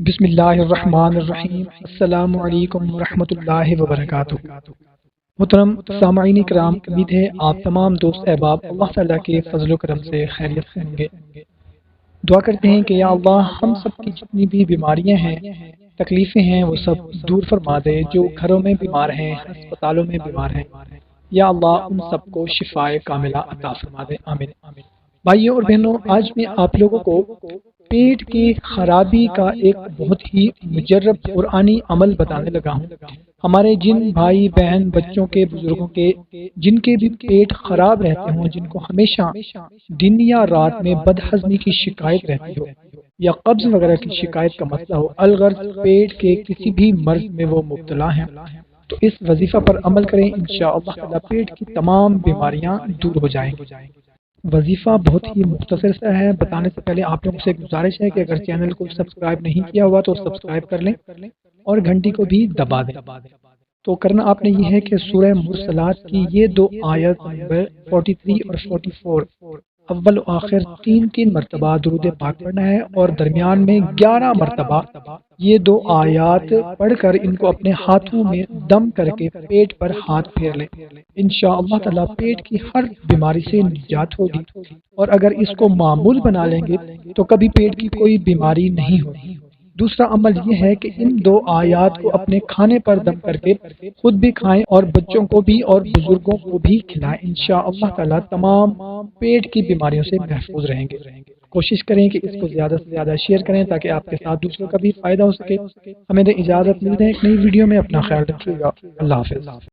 بسم اللہ الرحمن الرحیم۔ السلام علیکم ورحمۃ اللہ وبرکاتہ۔ محترم سامعین کرام، امید ہے آپ تمام دوست احباب اللہ تعالیٰ کے فضل و کرم سے خیریت سے ہوں گے۔ دعا کرتے ہیں کہ یا اللہ ہم سب کی جتنی بھی بیماریاں ہیں، تکلیفیں ہیں، وہ سب دور فرما دے۔ جو گھروں میں بیمار ہیں، ہسپتالوں میں بیمار ہیں، یا اللہ ان سب کو شفائے کاملہ عطا فرما دے، آمین۔ بھائیوں اور بہنوں، آج میں آپ لوگوں کو پیٹ کی خرابی کا ایک بہت ہی مجرب قرآنی عمل بتانے لگا ہوں۔ ہمارے جن بھائی بہن بچوں کے بزرگوں کے جن کے بھی پیٹ خراب رہتے ہوں، جن کو ہمیشہ دن یا رات میں بدہضمی کی شکایت رہتی ہو یا قبض وغیرہ کی شکایت کا مسئلہ ہو، الغرض پیٹ کے کسی بھی مرض میں وہ مبتلا ہیں، تو اس وظیفہ پر عمل کریں، انشاءاللہ تعالی پیٹ کی تمام بیماریاں دور ہو جائیں گی۔ وظیفہ بہت ہی مختصر سا ہے، بتانے سے پہلے آپ لوگوں سے گزارش ہے کہ اگر چینل کو سبسکرائب نہیں کیا ہوا تو سبسکرائب کر لیں اور گھنٹی کو بھی دبا دیں۔ تو کرنا آپ نے یہ ہے کہ سورہ مرسلات کی یہ دو آیت نمبر 43 اور 44 اول و آخر تین مرتبہ درود پاک پڑھنا ہے، اور درمیان میں 11 مرتبہ یہ دو آیات پڑھ کر ان کو اپنے ہاتھوں میں دم کر کے پیٹ پر ہاتھ پھیر لیں۔ انشاءاللہ تعالی پیٹ کی ہر بیماری سے نجات ہوگی، اور اگر اس کو معمول بنا لیں گے تو کبھی پیٹ کی کوئی بیماری نہیں ہوگی۔ دوسرا عمل یہ ہے کہ ان دو آیات کو اپنے کھانے پر دم کر کے خود بھی کھائیں اور بچوں کو بھی اور بزرگوں کو بھی کھلائیں، انشاءاللہ تعالی تمام پیٹ کی بیماریوں سے محفوظ رہیں گے۔ کوشش کریں کہ اس کو زیادہ سے زیادہ شیئر کریں تاکہ آپ کے ساتھ دوسروں کا بھی فائدہ ہو سکے۔ ہمیں دیں اجازت، ملتے ہیں ایک نئی ویڈیو میں، اپنا خیال رکھیے گا، اللہ حافظ۔